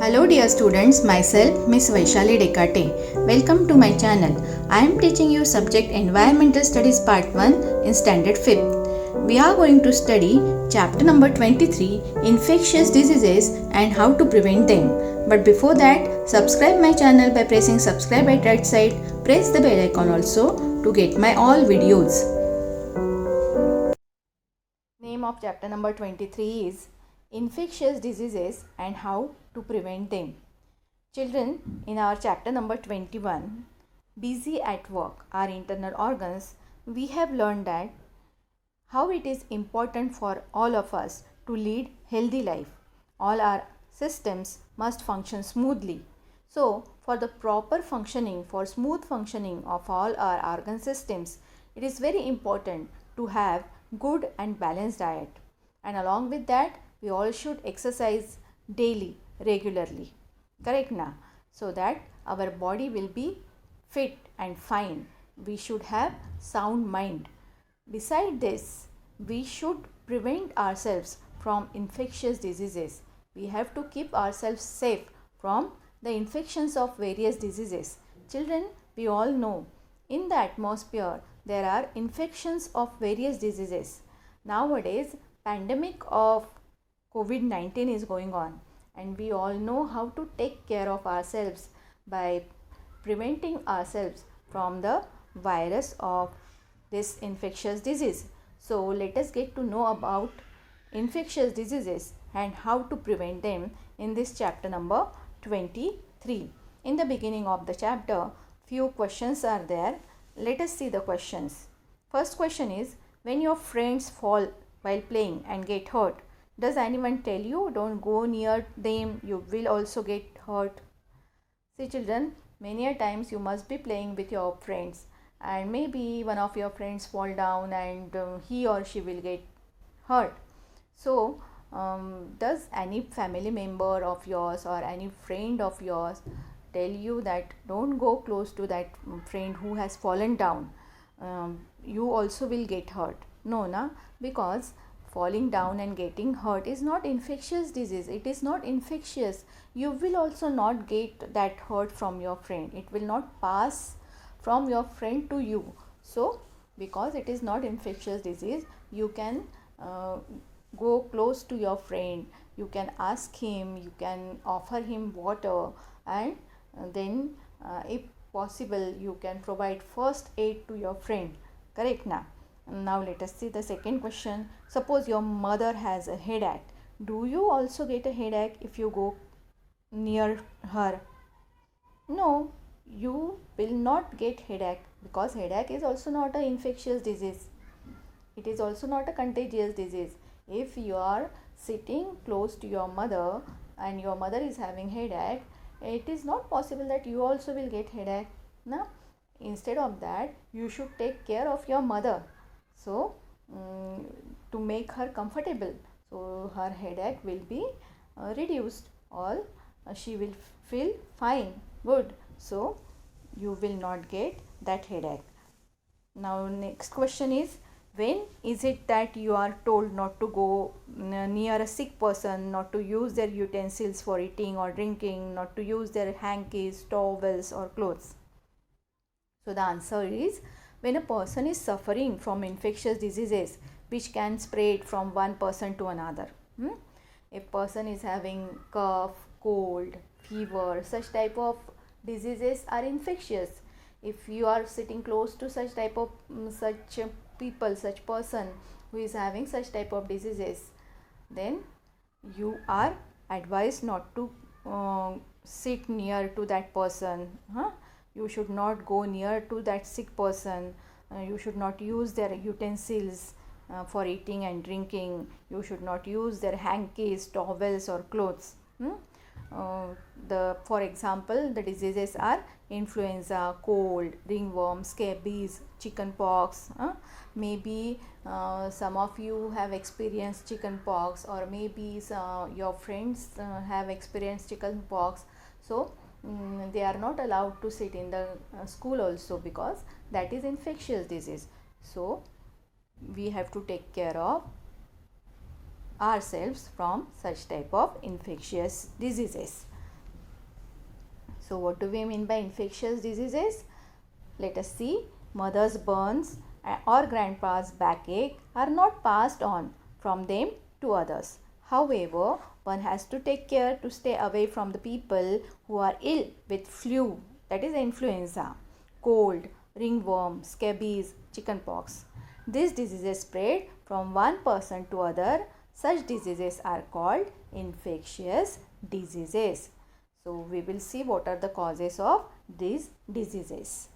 Hello dear students, myself Miss Vaishali Dekate. Welcome to my channel. I am teaching you subject Environmental Studies Part 1 in Standard 5th. We are going to study chapter number 23, Infectious Diseases and How to Prevent Them. But before that, subscribe my channel by pressing subscribe at right side. Press the bell icon also to get my all videos. Name of chapter number 23 is Infectious Diseases and How to Prevent Them. Children, in our chapter number 21, Busy at Work, our internal organs, we have learned that how it is important for all of us to lead healthy life. All our systems must function smoothly. So, for the proper functioning, for smooth functioning of all our organ systems, it is very important to have good and balanced diet. And along with that, we all should exercise daily, regularly. Correct na? So that our body will be fit and fine. We should have sound mind. Beside this, we should prevent ourselves from infectious diseases. We have to keep ourselves safe from the infections of various diseases. Children, we all know in the atmosphere there are infections of various diseases. Nowadays, pandemic of COVID-19 is going on, and we all know how to take care of ourselves by preventing ourselves from the virus of this infectious disease. So let us get to know about infectious diseases and how to prevent them in this chapter number 23. In the beginning of the chapter, few questions are there. Let us see the questions. First question is, when your friends fall while playing and get hurt, does anyone tell you don't go near them, you will also get hurt? See children, many a times you must be playing with your friends and maybe one of your friends fall down and he or she will get hurt. So does any family member of yours or any friend of yours tell you that don't go close to that friend who has fallen down, you also will get hurt? No, na? Because falling down and getting hurt is not infectious disease. It is not infectious. You will also not get that hurt from your friend. It will not pass from your friend to you. So because it is not infectious disease, you can go close to your friend, you can ask him, you can offer him water, and then if possible you can provide first aid to your friend. Correct na? Now let us see the second question. Suppose your mother has a headache. Do you also get a headache if you go near her? No, you will not get headache because headache is also not an infectious disease. It is also not a contagious disease. If you are sitting close to your mother and your mother is having headache, it is not possible that you also will get headache. No? Instead of that, you should take care of your mother. So, to make her comfortable, so her headache will be reduced or she will feel fine, good. So, you will not get that headache. Now, next question is, when is it that you are told not to go near a sick person, not to use their utensils for eating or drinking, not to use their hankies, towels or clothes? So, the answer is, when a person is suffering from infectious diseases which can spread from one person to another. If person is having cough, cold, fever, such type of diseases are infectious. If you are sitting close to such type of such people, such person who is having such type of diseases, then you are advised not to sit near to that person. You should not go near to that sick person. You should not use their utensils for eating and drinking. You should not use their hankies, towels or clothes. For example, the diseases are influenza, cold, ringworm, scabies, chicken pox. Maybe some of you have experienced chicken pox, or maybe your friends have experienced chicken pox. So they are not allowed to sit in the school also because that is infectious disease. So we have to take care of ourselves from such type of infectious diseases. So what do we mean by infectious diseases? Let us see. Mother's burns or grandpa's backache are not passed on from them to others. However, one has to take care to stay away from the people who are ill with flu, that is influenza, cold, ringworm, scabies, chickenpox. These diseases spread from one person to other. Such diseases are called infectious diseases. So we will see what are the causes of these diseases.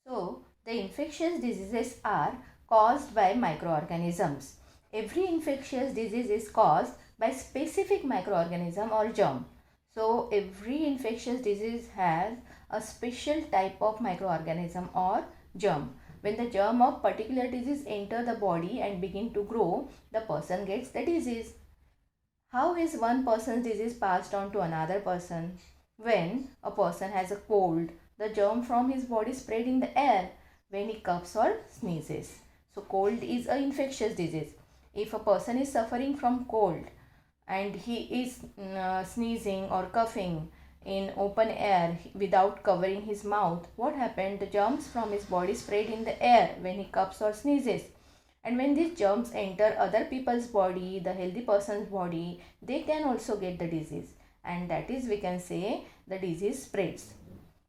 So the infectious diseases are caused by microorganisms. Every infectious disease is caused by specific microorganism or germ. So every infectious disease has a special type of microorganism or germ. When the germ of particular disease enter the body and begin to grow, the person gets the disease. How is one person's disease passed on to another person? When a person has a cold, the germ from his body spread in the air when he coughs or sneezes. So cold is an infectious disease. If a person is suffering from cold and he is sneezing or coughing in open air without covering his mouth, what happened? The germs from his body spread in the air when he coughs or sneezes. And when these germs enter other people's body, the healthy person's body, they can also get the disease. And that is, we can say, the disease spreads.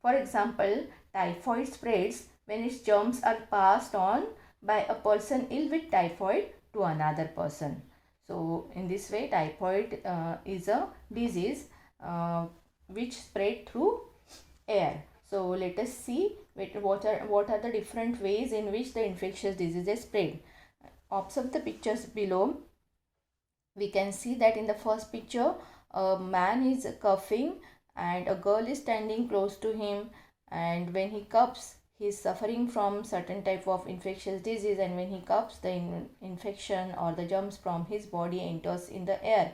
For example, typhoid spreads when its germs are passed on by a person ill with typhoid to another person. So in this way, typhoid is a disease which spread through air. So let us see what are the different ways in which the infectious diseases spread. Observe the pictures below. We can see that in the first picture, a man is coughing and a girl is standing close to him, and when he coughs, he is suffering from certain type of infectious disease, and when he coughs, the infection or the germs from his body enters in the air,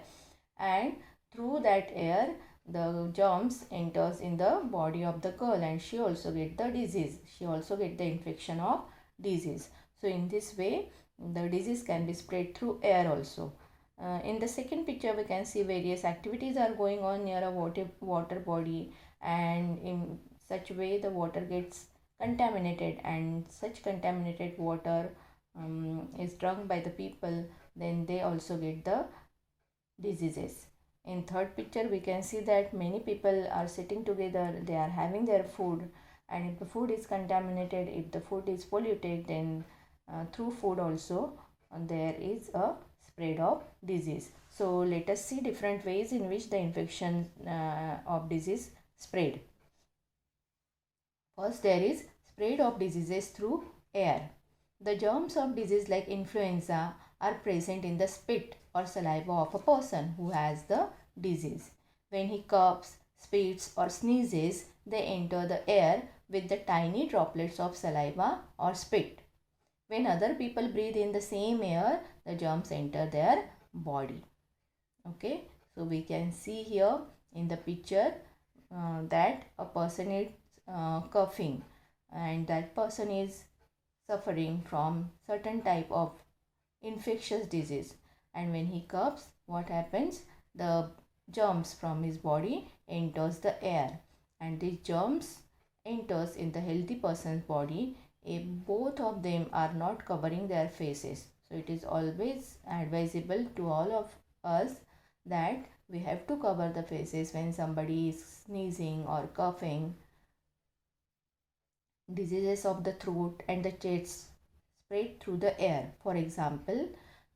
and through that air the germs enters in the body of the girl, and she also get the disease. She also get the infection of disease. So in this way, the disease can be spread through air also. In the second picture, we can see various activities are going on near a water body, and in such way the water gets contaminated, and such contaminated water is drunk by the people, then they also get the diseases. In third picture, we can see that many people are sitting together, they are having their food, and if the food is contaminated, if the food is polluted, then through food also there is a spread of disease. So let us see different ways in which the infection of disease spread. First, there is spread of diseases through air. The germs of disease like influenza are present in the spit or saliva of a person who has the disease. When he coughs, spits or sneezes, they enter the air with the tiny droplets of saliva or spit. When other people breathe in the same air, the germs enter their body. Okay, so we can see here in the picture that a person is coughing, and that person is suffering from certain type of infectious disease, and when he coughs, what happens? The germs from his body enters the air, and these germs enters in the healthy person's body if both of them are not covering their faces. So it is always advisable to all of us that we have to cover the faces when somebody is sneezing or coughing. Diseases of the throat and the chest spread through the air. For example,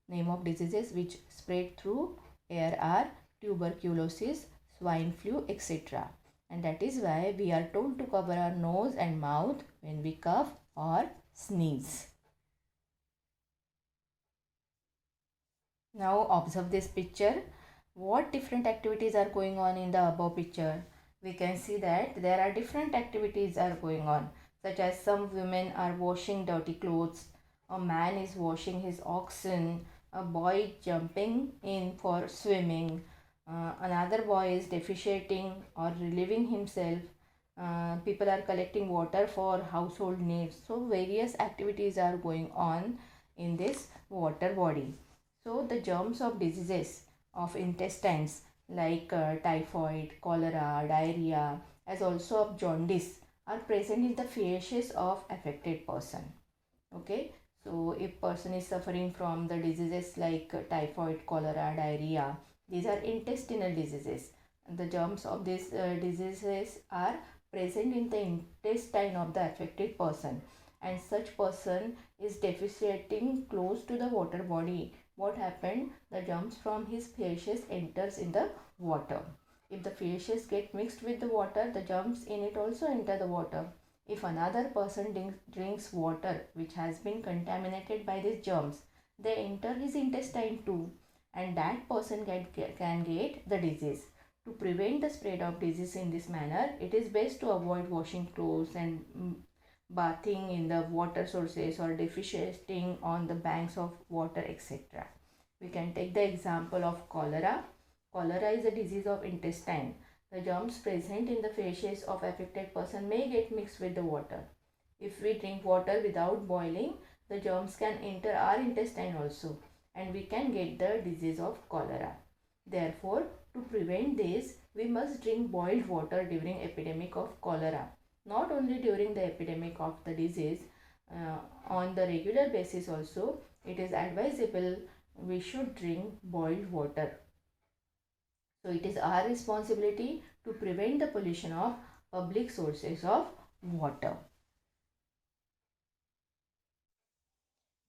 name of diseases which spread through air are tuberculosis, swine flu, etc. And that is why we are told to cover our nose and mouth when we cough or sneeze. Now observe this picture. What different activities are going on in the above picture? We can see that there are different activities are going on, such as some women are washing dirty clothes, a man is washing his oxen, a boy jumping in for swimming, another boy is defecating or relieving himself, people are collecting water for household needs. So various activities are going on in this water body. So the germs of diseases of intestines like typhoid, cholera, diarrhea, as also of jaundice are present in the feces of affected person. Okay, so if person is suffering from the diseases like typhoid, cholera, diarrhea, these are intestinal diseases. The germs of these diseases are present in the intestine of the affected person, and such person is deficitating close to the water body. What happened? The germs from his feces enters in the water. If the feces get mixed with the water, the germs in it also enter the water. If another person drinks water which has been contaminated by these germs, they enter his intestine too, and that person can get the disease. To prevent the spread of disease in this manner, it is best to avoid washing clothes and bathing in the water sources or defecating on the banks of water, etc. We can take the example of cholera. Cholera is a disease of intestine. The germs present in the feces of affected person may get mixed with the water. If we drink water without boiling, the germs can enter our intestine also, and we can get the disease of cholera. Therefore, to prevent this, we must drink boiled water during epidemic of cholera. Not only during the epidemic of the disease, on the regular basis also, it is advisable we should drink boiled water. So it is our responsibility to prevent the pollution of public sources of water.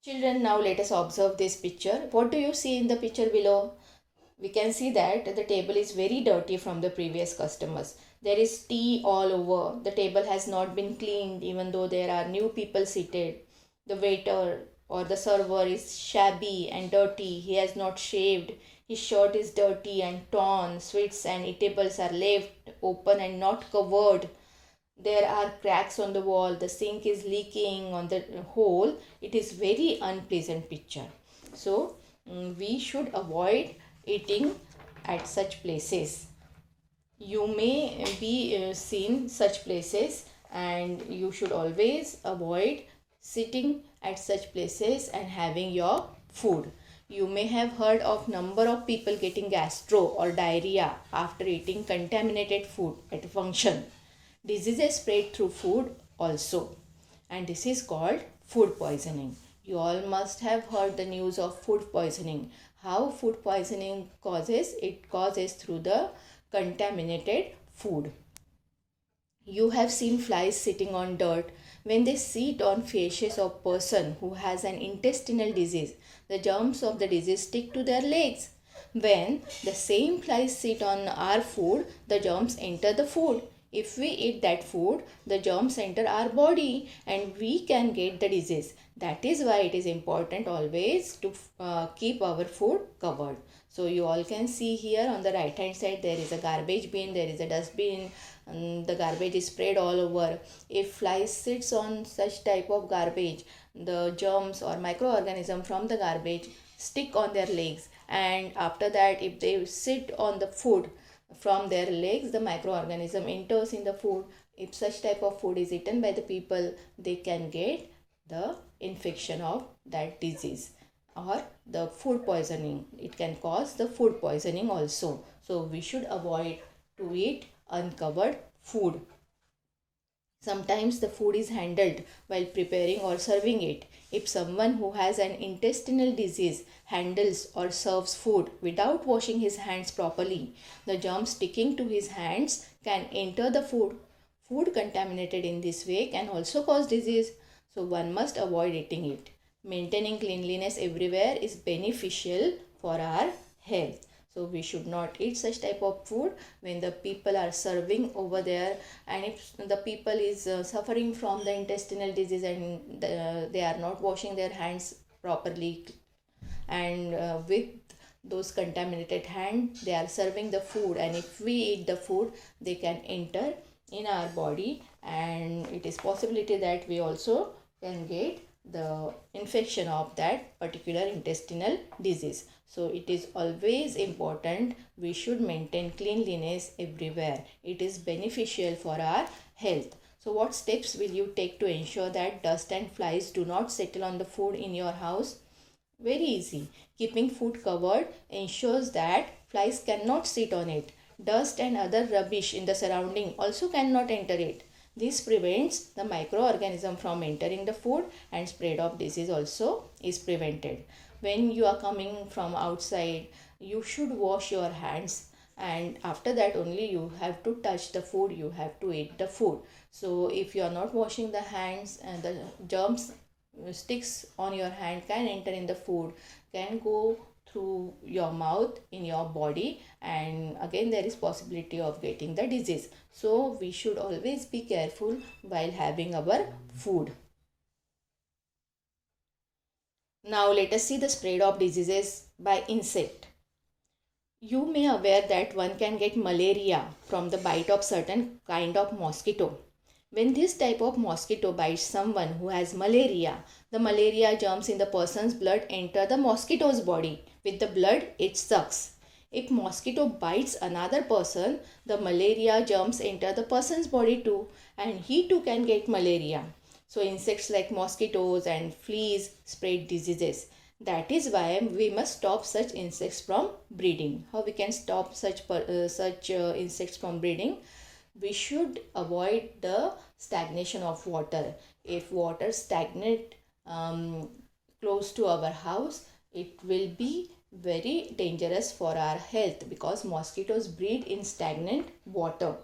Children, now let us observe this picture. What do you see in the picture below? We can see that the table is very dirty from the previous customers. There is tea all over. The table has not been cleaned even though there are new people seated. The waiter or the server is shabby and dirty. He has not shaved. His shirt is dirty and torn. Sweets and eatables are left open and not covered. There are cracks on the wall. The sink is leaking on the hole. It is very unpleasant picture. So we should avoid eating at such places. You may be seen such places, and you should always avoid sitting at such places and having your food. You may have heard of number of people getting gastro or diarrhea after eating contaminated food at a function. Diseases spread through food also, and this is called food poisoning. You all must have heard the news of food poisoning. How food poisoning causes? It causes through the contaminated food. You have seen flies sitting on dirt. When they sit on faces of person who has an intestinal disease, the germs of the disease stick to their legs. When the same flies sit on our food, the germs enter the food. If we eat that food, the germs enter our body and we can get the disease. That is why it is important always to keep our food covered. So you all can see here on the right hand side there is a garbage bin, there is a dustbin, and the garbage is spread all over. If flies sits on such type of garbage, the germs or microorganism from the garbage stick on their legs, and after that if they sit on the food, from their legs the microorganism enters in the food. If such type of food is eaten by the people, they can get the infection of that disease or the food poisoning. It can cause the food poisoning also. So we should avoid to eat uncovered food. Sometimes the food is handled while preparing or serving it. If someone who has an intestinal disease handles or serves food without washing his hands properly, the germs sticking to his hands can enter the food. Food contaminated in this way can also cause disease, so one must avoid eating it. Maintaining cleanliness everywhere is beneficial for our health. So we should not eat such type of food when the people are serving over there, and if the people is suffering from the intestinal disease and they are not washing their hands properly, and with those contaminated hands they are serving the food, and if we eat the food they can enter in our body, and it is possibility that we also can get the infection of that particular intestinal disease. So it is always important we should maintain cleanliness everywhere. It is beneficial for our health. So what steps will you take to ensure that dust and flies do not settle on the food in your house? Very easy. Keeping food covered ensures that Flies cannot sit on it. Dust and other rubbish in the surrounding also cannot enter it. This prevents the microorganism from entering the food, and spread of disease also is prevented. When you are coming from outside, you should wash your hands, and after that only you have to touch the food, you have to eat the food. So if you are not washing the hands, and the germs sticks on your hand can enter in the food, can go through your mouth in your body, and again there is possibility of getting the disease. So we should always be careful while having our food. Now let us see the spread of diseases by insect. You may aware that one can get malaria from the bite of certain kind of mosquito. When this type of mosquito bites someone who has malaria, the malaria germs in the person's blood enter the mosquito's body. With the blood, it sucks. If mosquito bites another person, the malaria germs enter the person's body too, and he too can get malaria. So insects like mosquitoes and fleas spread diseases. That is why we must stop such insects from breeding. How we can stop such insects from breeding? We should avoid the stagnation of water. If water stagnate close to our house, it will be very dangerous for our health, because mosquitoes breed in stagnant water.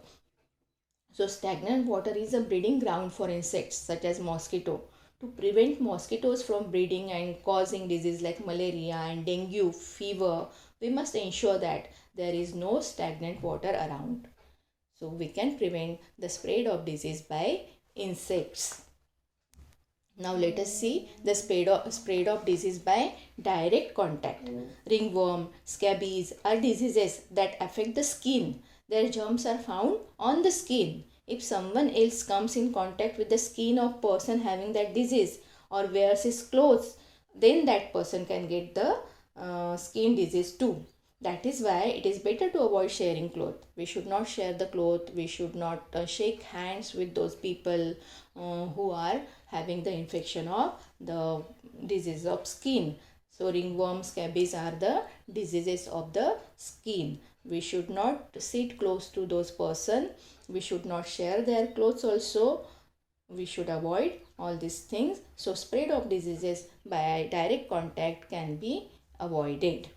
So stagnant water is a breeding ground for insects such as mosquito. To prevent mosquitoes from breeding and causing disease like malaria and dengue fever, we must ensure that there is no stagnant water around. So we can prevent the spread of disease by insects. Now let us see the spread of disease by direct contact. Ringworm, scabies are diseases that affect the skin. Their germs are found on the skin. If someone else comes in contact with the skin of person having that disease or wears his clothes, then that person can get the skin disease too. That is why it is better to avoid sharing cloth. We should not share the cloth. We should not shake hands with those people who are having the infection of the disease of skin. So ringworm, scabies are the diseases of the skin. We should not sit close to those person. We should not share their clothes also. We should avoid all these things. So spread of diseases by direct contact can be avoided.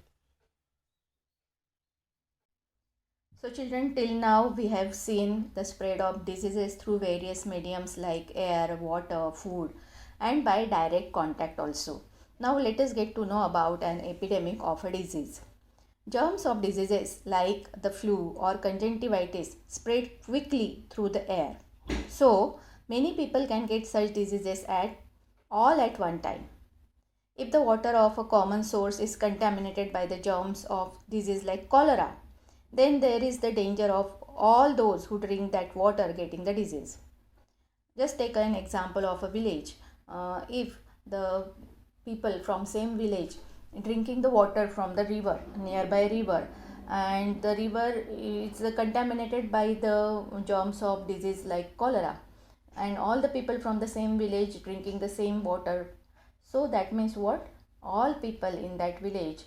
So children, till now we have seen the spread of diseases through various mediums like air, water, food, and by direct contact also. Now let us get to know about an epidemic of a disease. Germs of diseases like the flu or conjunctivitis spread quickly through the air. So many people can get such diseases all at one time. If the water of a common source is contaminated by the germs of disease like cholera, then there is the danger of all those who drink that water getting the disease. Just take an example of a village. If the people from same village drinking the water from the river, nearby river, and the river is contaminated by the germs of disease like cholera, and all the people from the same village drinking the same water, so that means what? All people in that village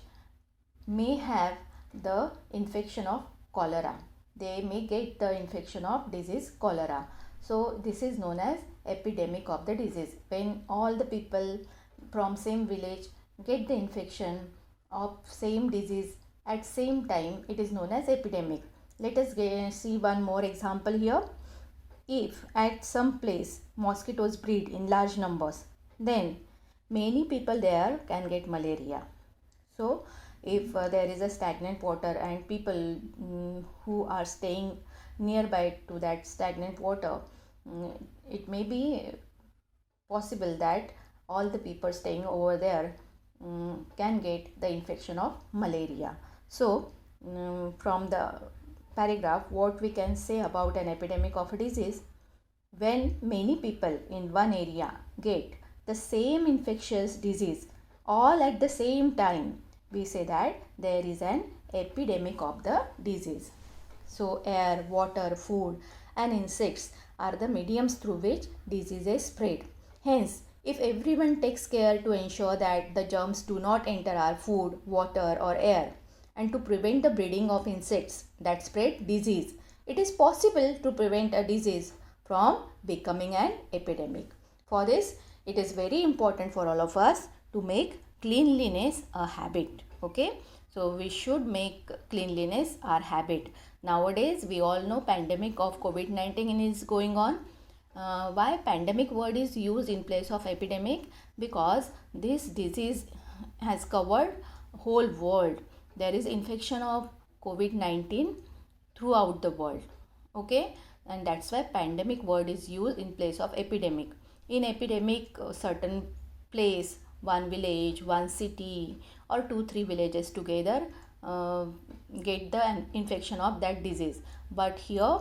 may have the infection of cholera. They may get the infection of disease cholera. So this is known as epidemic of the disease. When all the people from same village get the infection of same disease at same time, it is known as epidemic. Let us see one more example here. If at some place mosquitoes breed in large numbers, then many people there can get malaria. So if there is a stagnant water and people who are staying nearby to that stagnant water, it may be possible that all the people staying over there can get the infection of malaria. So from the paragraph, what we can say about an epidemic of a disease: when many people in one area get the same infectious disease all at the same time, we say that there is an epidemic of the disease. So air, water, food and insects are the mediums through which diseases spread. Hence, if everyone takes care to ensure that the germs do not enter our food, water or air, and to prevent the breeding of insects that spread disease. It is possible to prevent a disease from becoming an epidemic. For this, it is very important for all of us to make cleanliness a habit. Okay, so we should make cleanliness our habit. Nowadays, we all know pandemic of COVID-19 is going on. Why pandemic word is used in place of epidemic? Because this disease has covered whole world. There is infection of COVID-19 throughout the world. Okay, and that's why pandemic word is used in place of epidemic. In epidemic, certain place, one village, one city, or 2-3 villages together get the infection of that disease. But here,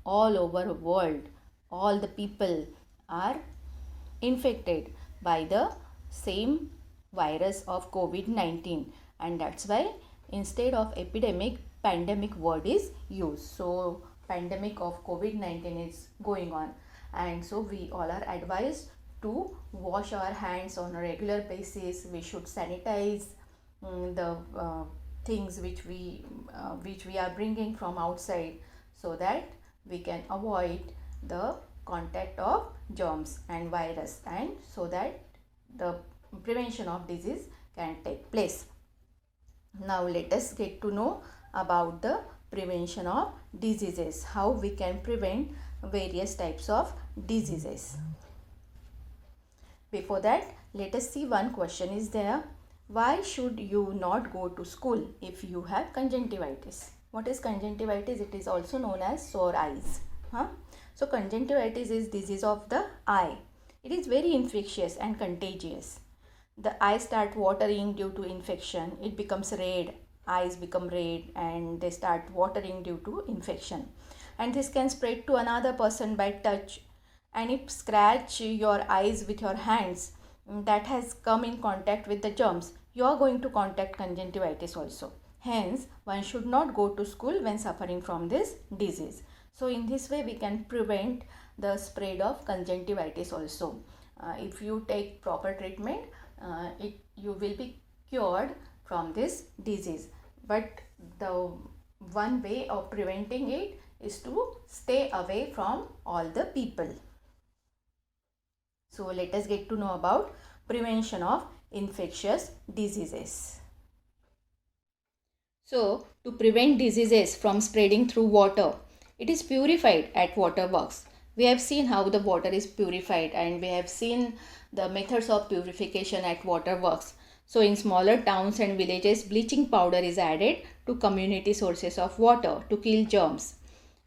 all over the world, all the people are infected by the same virus of COVID-19, and that's why instead of epidemic, pandemic word is used. So pandemic of COVID-19 is going on, and so we all are advised to wash our hands on a regular basis. We should sanitize the things which we are bringing from outside, so that we can avoid the contact of germs and virus, and so that the prevention of disease can take place. Now let us get to know about the prevention of diseases, how we can prevent various types of diseases. Before that, let us see one question is there. Why should you not go to school if you have conjunctivitis? What is conjunctivitis? It is also known as sore eyes. So conjunctivitis is disease of the eye. It is very infectious and contagious. The eye start watering due to infection. It becomes red. Eyes become red and they start watering due to infection. And this can spread to another person by touch. And if scratch your eyes with your hands that has come in contact with the germs, you are going to contact conjunctivitis also. Hence, one should not go to school when suffering from this disease. So in this way, we can prevent the spread of conjunctivitis also. If you take proper treatment, you will be cured from this disease. But the one way of preventing it is to stay away from all the people. So let us get to know about prevention of infectious diseases. So to prevent diseases from spreading through water, it is purified at waterworks. We have seen how the water is purified, and we have seen the methods of purification at waterworks. So in smaller towns and villages, bleaching powder is added to community sources of water to kill germs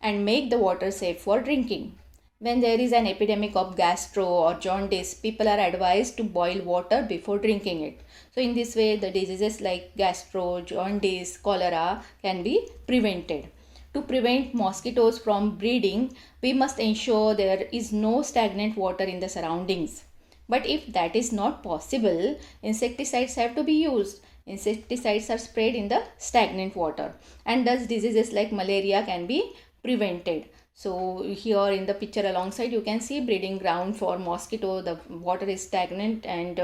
and make the water safe for drinking. When there is an epidemic of gastro or jaundice, people are advised to boil water before drinking it. So in this way, the diseases like gastro, jaundice, cholera can be prevented. To prevent mosquitoes from breeding, we must ensure there is no stagnant water in the surroundings. But if that is not possible, insecticides have to be used. Insecticides are sprayed in the stagnant water, and thus diseases like malaria can be prevented. So here in the picture alongside, you can see breeding ground for mosquito. The water is stagnant, and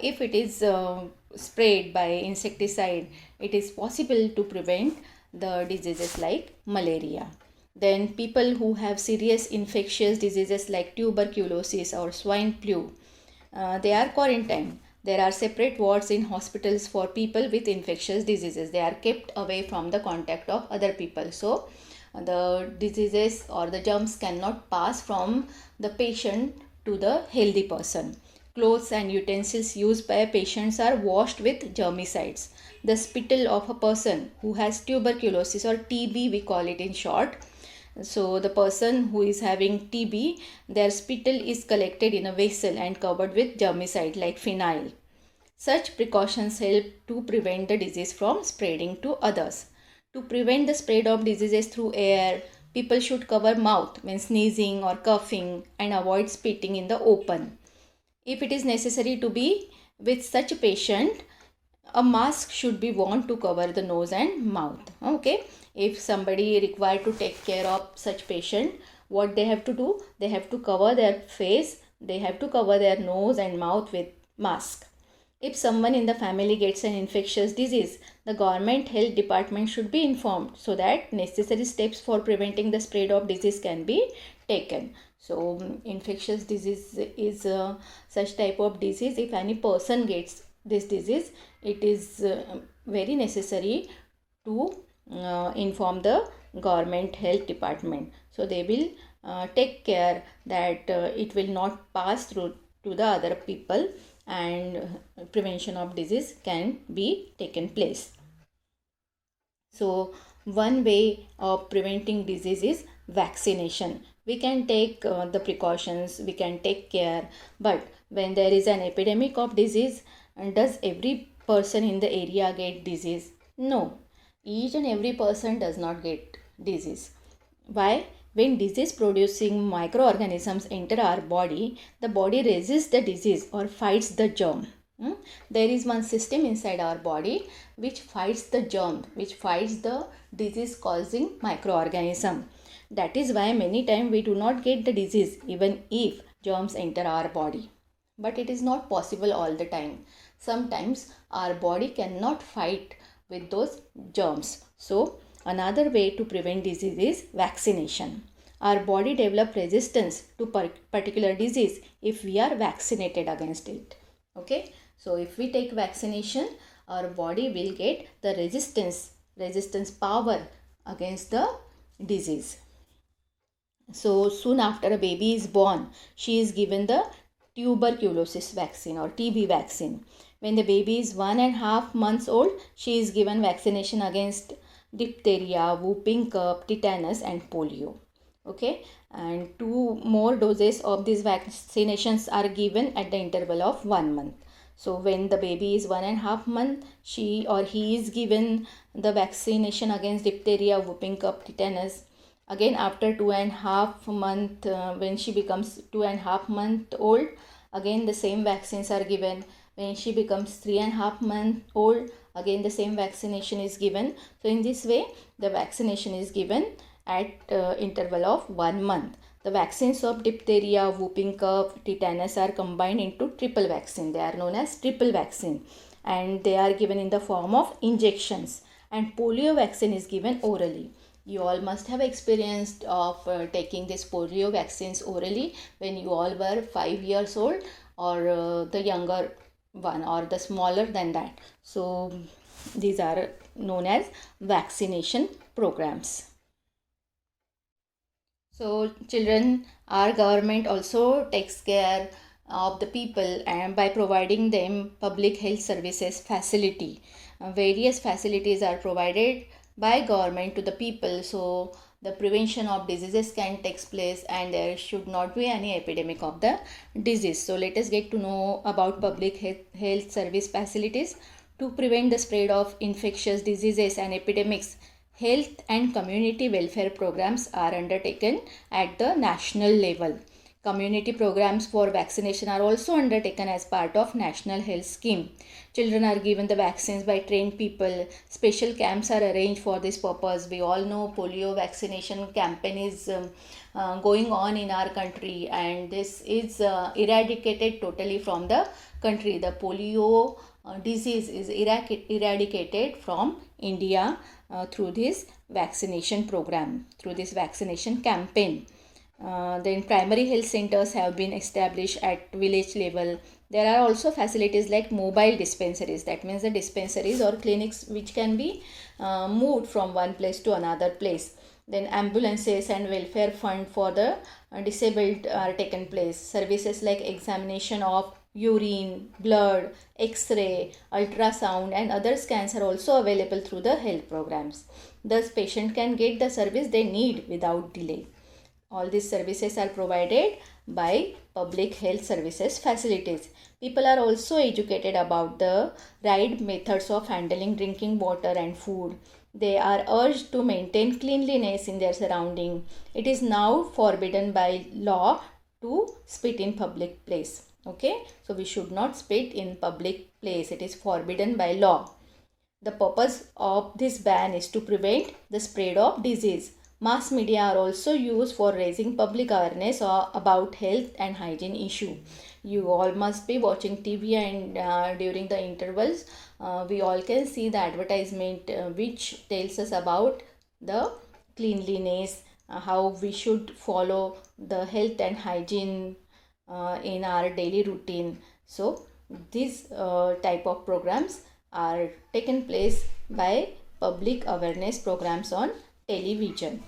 if it is sprayed by insecticide, it is possible to prevent the diseases like malaria. Then people who have serious infectious diseases like tuberculosis or swine flu, they are quarantined. There are separate wards in hospitals for people with infectious diseases. They are kept away from the contact of other people. So the diseases or the germs cannot pass from the patient to the healthy person. Clothes and utensils used by patients are washed with germicides. The spittle of a person who has tuberculosis or TB, we call it in short. So the person who is having TB, their spittle is collected in a vessel and covered with germicide like phenyl. Such precautions help to prevent the disease from spreading to others. To prevent the spread of diseases through air, people should cover mouth when sneezing or coughing and avoid spitting in the open. If it is necessary to be with such a patient, a mask should be worn to cover the nose and mouth. Okay, if somebody required to take care of such patient, what they have to do? They have to cover their face, they have to cover their nose and mouth with mask. If someone in the family gets an infectious disease, the government health department should be informed so that necessary steps for preventing the spread of disease can be taken. So infectious disease is such type of disease. If any person gets this disease, it is very necessary to inform the government health department, so they will take care that it will not pass through to the other people, and prevention of disease can be taken place. So one way of preventing disease is vaccination. We can take the precautions, we can take care, but when there is an epidemic of disease, does every person in the area get disease? No, each and every person does not get disease. Why? When disease producing microorganisms enter our body, the body resists the disease or fights the germ. There is one system inside our body which fights the germ, which fights the disease causing microorganism. That is why many times we do not get the disease even if germs enter our body. But it is not possible all the time. Sometimes our body cannot fight with those germs. So another way to prevent disease is vaccination. Our body develops resistance to particular disease if we are vaccinated against it. Okay, so if we take vaccination, our body will get the resistance power against the disease. So soon after a baby is born, she is given the tuberculosis vaccine or TB vaccine. When the baby is 1.5 months old, she is given vaccination against diphtheria, whooping cough, tetanus and polio. Okay, and 2 more doses of these vaccinations are given at the interval of 1 month. So when the baby is 1.5 months, she or he is given the vaccination against diphtheria, whooping cough, tetanus. Again after 2.5 month, when she becomes 2.5 month old, again the same vaccines are given. When she becomes 3.5 month old, again the same vaccination is given. So in this way the vaccination is given at interval of 1 month. The vaccines of diphtheria, whooping cough, tetanus are combined into triple vaccine. They are known as triple vaccine, and they are given in the form of injections, and polio vaccine is given orally. You all must have experienced of taking this polio vaccines orally when you all were 5 years old, or the younger one, or the smaller than that. So these are known as vaccination programs. So children, our government also takes care of the people and by providing them public health services facility. Various facilities are provided by government to the people, so the prevention of diseases can take place and there should not be any epidemic of the disease. So let us get to know about public health service facilities. To prevent the spread of infectious diseases and epidemics, health and community welfare programs are undertaken at the national level. Community programs for vaccination are also undertaken as part of National Health Scheme. Children are given the vaccines by trained people. Special camps are arranged for this purpose. We all know polio vaccination campaign is going on in our country, and this is eradicated totally from the country. The polio disease is eradicated from India through this vaccination program, through this vaccination campaign. Then primary health centers have been established at village level. There are also facilities like mobile dispensaries. That means the dispensaries or clinics which can be moved from one place to another place. Then ambulances and welfare fund for the disabled are taken place. Services like examination of urine, blood, x-ray, ultrasound and other scans are also available through the health programs. Thus patient can get the service they need without delay. All these services are provided by public health services facilities. People are also educated about the right methods of handling drinking water and food. They are urged to maintain cleanliness in their surrounding. It is now forbidden by law to spit in public place. Okay, so we should not spit in public place. It is forbidden by law. The purpose of this ban is to prevent the spread of disease. Mass media are also used for raising public awareness about health and hygiene issue. You all must be watching TV, and during the intervals we all can see the advertisement which tells us about the cleanliness, how we should follow the health and hygiene in our daily routine. So these type of programs are taken place by public awareness programs on television.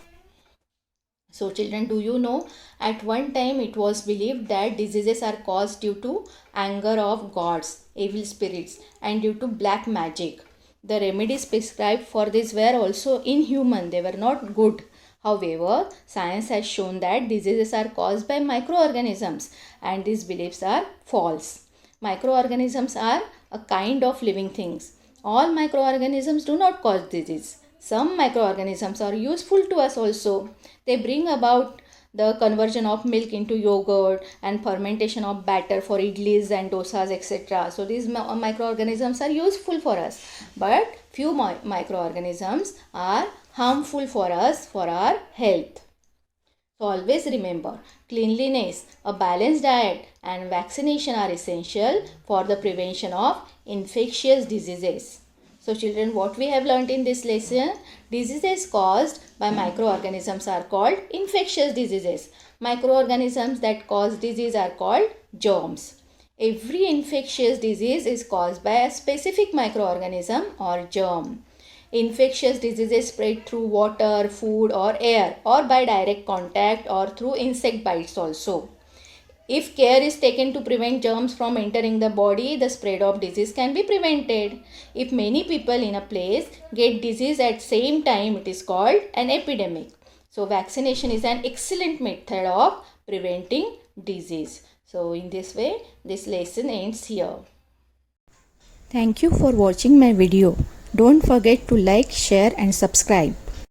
So children, do you know, at one time it was believed that diseases are caused due to anger of gods, evil spirits, and due to black magic. The remedies prescribed for this were also inhuman, they were not good. However, science has shown that diseases are caused by microorganisms, and these beliefs are false. Microorganisms are a kind of living things. All microorganisms do not cause disease. Some microorganisms are useful to us also. They bring about the conversion of milk into yogurt and fermentation of batter for idlis and dosas, etc. So these microorganisms are useful for us, but few microorganisms are harmful for us, for our health. So always remember, cleanliness, a balanced diet and vaccination are essential for the prevention of infectious diseases. So children, what we have learnt in this lesson, diseases caused by microorganisms are called infectious diseases. Microorganisms that cause disease are called germs. Every infectious disease is caused by a specific microorganism or germ. Infectious diseases spread through water, food or air, or by direct contact or through insect bites also. If care is taken to prevent germs from entering the body, the spread of disease can be prevented. If many people in a place get disease at same time, it is called an epidemic. So vaccination is an excellent method of preventing disease. So in this way, this lesson ends here. Thank you for watching my video. Don't forget to like, share and subscribe.